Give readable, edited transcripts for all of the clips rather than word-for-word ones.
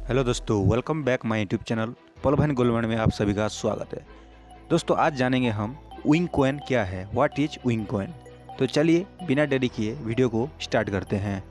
Hello दोस्तों, welcome back my YouTube channel पल भाई गोल्ड में आप सभी का स्वागत है। दोस्तों आज जानेंगे हम विंग कॉइन क्या है, व्हाट इज विंग कॉइन। तो चलिए बिना देरी किए वीडियो को स्टार्ट करते हैं।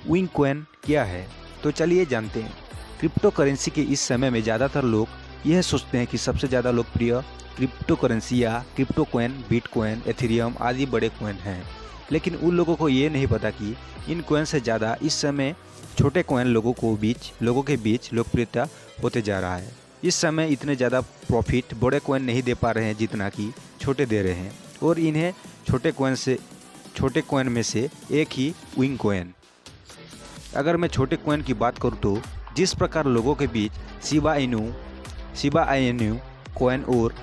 विंग कॉइन क्या है तो चलिए जानते हैं। क्रिप्टो करेंसी के इस समय में ज़्यादातर लोग यह सोचते हैं कि सबसे ज़्यादा लोकप्रिय क्रिप्टो करेंसी या क्रिप्टो कॉइन बिटकॉइन, एथेरियम आदि बड़े कॉइन हैं, लेकिन उन लोगों को ये नहीं पता कि इन कॉइन से ज़्यादा इस समय छोटे कॉइन लोगों के बीच लोकप्रियता होते जा रहा है। इस समय इतने ज़्यादा प्रॉफिट बड़े कॉइन नहीं दे पा रहे हैं जितना कि छोटे दे रहे हैं, और इन्हें छोटे कॉइन में से एक ही विंग कॉइन। अगर मैं छोटे कॉइन की बात करूँ तो जिस प्रकार लोगों के बीच शिबा इनू कॉइन और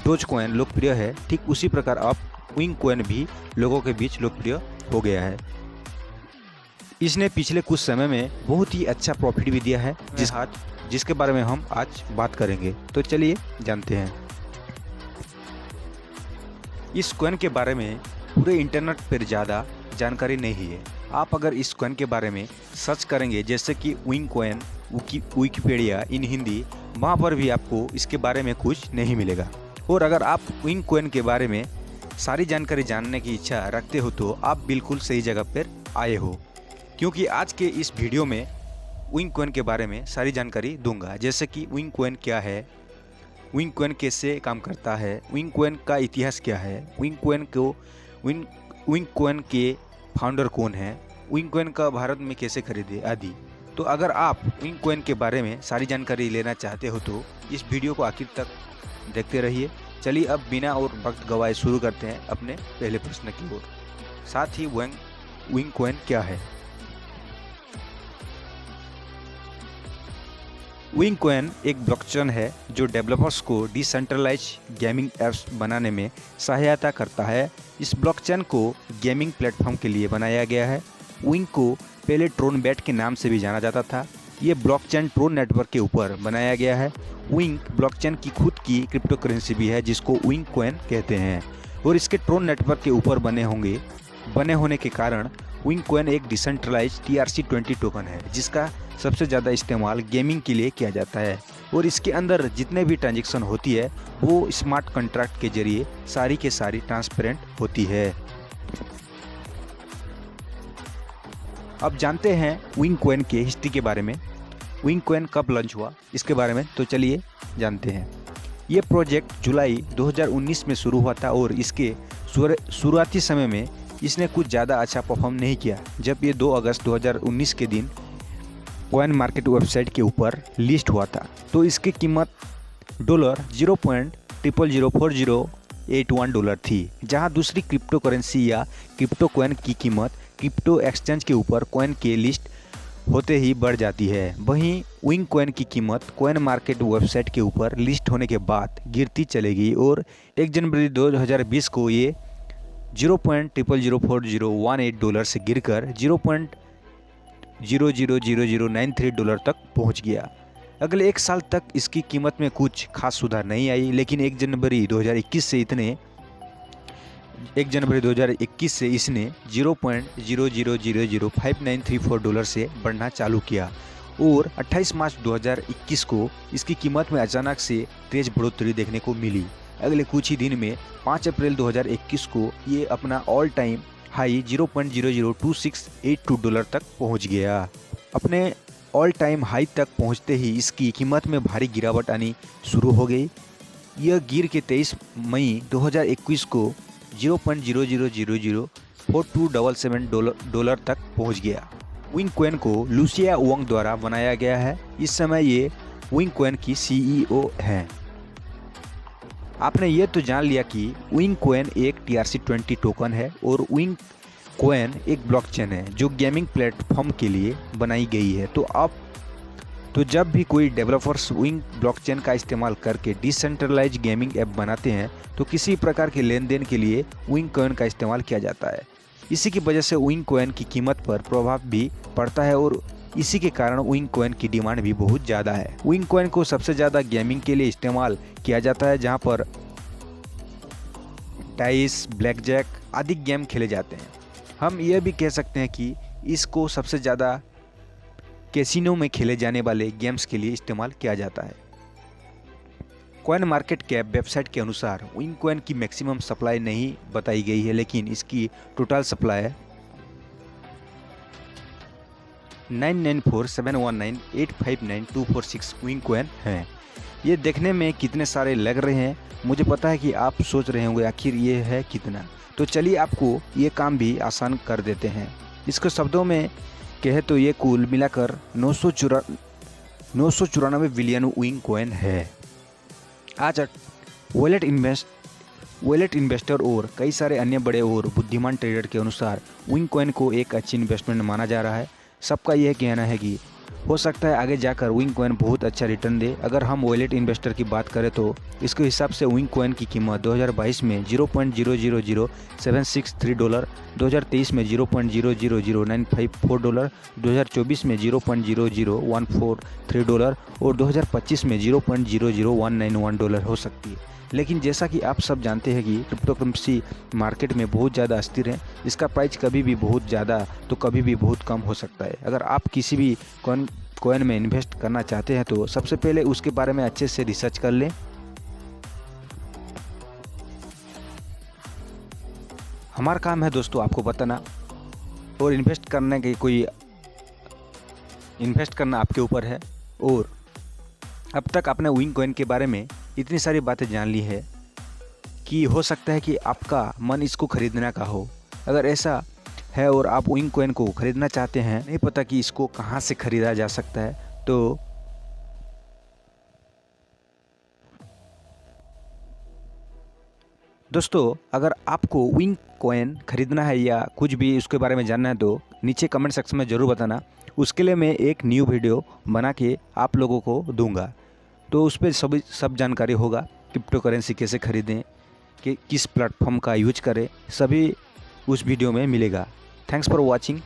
डोज कॉइन लोकप्रिय है, ठीक उसी प्रकार अब विंग कॉइन भी लोगों के बीच लोकप्रिय हो गया है। इसने पिछले कुछ समय में बहुत ही अच्छा प्रॉफिट भी दिया है, जिसके बारे में हम आज बात करेंगे। तो चलिए जानते हैं। इस कॉइन के बारे में पूरे इंटरनेट पर ज़्यादा जानकारी नहीं है। आप अगर इस कॉइन के बारे में सर्च करेंगे, जैसे कि विंग कॉइन विकिपीडिया इन हिंदी, वहाँ पर भी आपको इसके बारे में कुछ नहीं मिलेगा। और अगर आप विंग कॉइन के बारे में सारी जानकारी जानने की इच्छा रखते हो तो आप बिल्कुल सही जगह पर आए हो, क्योंकि आज के इस वीडियो में विंग कॉइन के बारे में सारी जानकारी दूंगा। जैसे कि विंग कॉइन क्या है, विंग कॉइन कैसे काम करता है, विंग कॉइन का इतिहास क्या है, विंग कॉइन के फाउंडर कौन है, विंग कॉइन का भारत में कैसे खरीदे आदि। तो अगर आप विंग कॉइन के बारे में सारी जानकारी लेना चाहते हो तो इस वीडियो को आखिर तक देखते रहिए। चलिए अब बिना और वक्त गवाए शुरू करते हैं अपने पहले प्रश्न की ओर। साथ ही विंग कॉइन क्या है। विंग कॉइन एक ब्लॉकचेन है जो डेवलपर्स को डिसेंट्रलाइज गेमिंग एप्स बनाने में सहायता करता है। इस ब्लॉकचेन को गेमिंग प्लेटफॉर्म के लिए बनाया गया है। विंग को पहले ट्रोनबैट के नाम से भी जाना जाता था। ये ब्लॉकचेन ट्रोन नेटवर्क के ऊपर बनाया गया है। विंग ब्लॉकचेन की खुद की क्रिप्टो करेंसी भी है, जिसको विंग कॉइन कहते हैं, और इसके ट्रोन नेटवर्क के ऊपर बने होने के कारण विंग कॉइन एक डिसेंट्रलाइज TRC-20 टोकन है, जिसका सबसे ज़्यादा इस्तेमाल गेमिंग के लिए किया जाता है। और इसके अंदर जितने भी ट्रांजेक्शन होती है वो स्मार्ट कॉन्ट्रैक्ट के जरिए सारी के सारी ट्रांसपेरेंट होती है। अब जानते हैं विंग कॉइन के हिस्ट्री के बारे में। विंग कॉइन कब लॉन्च हुआ इसके बारे में तो चलिए जानते हैं। ये प्रोजेक्ट जुलाई 2019 में शुरू हुआ था, और इसके शुरुआती समय में इसने कुछ ज़्यादा अच्छा परफॉर्म नहीं किया। जब ये 2 अगस्त 2019 के दिन कॉइन मार्केट वेबसाइट के ऊपर लिस्ट हुआ था, तो इसकी कीमत $0.004081 थी, जहां दूसरी क्रिप्टो करेंसी या क्रिप्टो कॉइन की कीमत क्रिप्टो एक्सचेंज के ऊपर कॉइन के लिस्ट होते ही बढ़ जाती है। वहीं विंग कॉइन की कीमत कॉइन मार्केट वेबसाइट के ऊपर लिस्ट होने के बाद गिरती चलेगी, और 1 जनवरी 2020 को ये $0.004018 से गिरकर $0.000093 तक पहुंच गया। अगले 1 साल तक इसकी कीमत में कुछ खास सुधार नहीं आई, लेकिन 1 जनवरी 2021 से इसने $0.00005934 से बढ़ना चालू किया, और 28 मार्च 2021 को इसकी कीमत में अचानक से तेज बढ़ोतरी देखने को मिली। अगले कुछ ही दिन में 5 अप्रैल 2021 को ये अपना ऑल टाइम हाई $0.002682 तक पहुंच गया। अपने ऑल टाइम हाई तक पहुंचते ही इसकी कीमत में भारी गिरावट आनी शुरू हो गई। यह गिर के 23 मई 2021 को $0.00004277 तक पहुंच गया। विंग कॉइन को लुसिया वोंग द्वारा बनाया गया है। इस समय ये विंग कॉइन की CEO हैं। आपने ये तो जान लिया कि विंग कॉइन एक TRC-20 टोकन है, और विंग कॉइन एक ब्लॉकचेन है जो गेमिंग प्लेटफॉर्म के लिए बनाई गई है। तो जब भी कोई डेवलपर्स विंग ब्लॉकचेन का इस्तेमाल करके डिसेंट्रलाइज गेमिंग ऐप बनाते हैं, तो किसी प्रकार के लेन देन के लिए विंग कॉइन का इस्तेमाल किया जाता है। इसी की वजह से विंग कॉइन की कीमत पर प्रभाव भी पड़ता है, और इसी के कारण विंग कॉइन की डिमांड भी बहुत ज़्यादा है। विंग कॉइन को सबसे ज़्यादा गेमिंग के लिए इस्तेमाल किया जाता है, जहां पर डाइस, ब्लैक जैक आदि गेम खेले जाते हैं। हम यह भी कह सकते हैं कि इसको सबसे ज़्यादा कैसीनो में खेले जाने वाले गेम्स के लिए इस्तेमाल किया जाता है। कॉइन मार्केट कैप वेबसाइट के अनुसार विनकॉइन की मैक्सिमम सप्लाई नहीं बताई गई है, लेकिन इसकी टोटल सप्लाई 994719859 विनकॉइन है। ये देखने में कितने सारे लग रहे हैं, मुझे पता है कि आप सोच रहे होंगे आखिर ये है कितना। तो चलिए आपको ये काम भी आसान कर देते हैं। इसको शब्दों में कहे तो ये कुल मिलाकर 994 बिलियन विनकॉइन है। आज वॉलेट इन्वेस्टर और कई सारे अन्य बड़े और बुद्धिमान ट्रेडर के अनुसार विनकॉइन को एक अच्छी इन्वेस्टमेंट माना जा रहा है। सबका यह कहना है कि हो सकता है आगे जाकर विनकॉइन बहुत अच्छा रिटर्न दे। अगर हम वॉलेट इन्वेस्टर की बात करें तो इसके हिसाब से विनकॉइन की कीमत 2022 में $0.000763, 2023 में $0.000954, 2024 में $0.00143 और 2025 में $0.00191 हो सकती है। लेकिन जैसा कि आप सब जानते हैं कि क्रिप्टो करेंसी मार्केट में बहुत ज़्यादा अस्थिर है। इसका प्राइस कभी भी बहुत ज़्यादा तो कभी भी बहुत कम हो सकता है। अगर आप किसी भी कॉइन में इन्वेस्ट करना चाहते हैं तो सबसे पहले उसके बारे में अच्छे से रिसर्च कर लें। हमारा काम है दोस्तों आपको बताना, और इन्वेस्ट करना आपके ऊपर है। और अब तक आपने विनकॉइन के बारे में इतनी सारी बातें जान ली है कि हो सकता है कि आपका मन इसको खरीदने का हो। अगर ऐसा है और आप विनकॉइन को खरीदना चाहते हैं, नहीं पता कि इसको कहाँ से खरीदा जा सकता है, तो दोस्तों अगर आपको विनकॉइन खरीदना है या कुछ भी उसके बारे में जानना है तो नीचे कमेंट सेक्शन में ज़रूर बताना। उसके लिए मैं एक न्यू वीडियो बना के आप लोगों को दूंगा, तो उस पर सब जानकारी होगा। क्रिप्टो करेंसी कैसे खरीदें, कि किस प्लेटफॉर्म का यूज करें, सभी उस वीडियो में मिलेगा। Thanks for watching.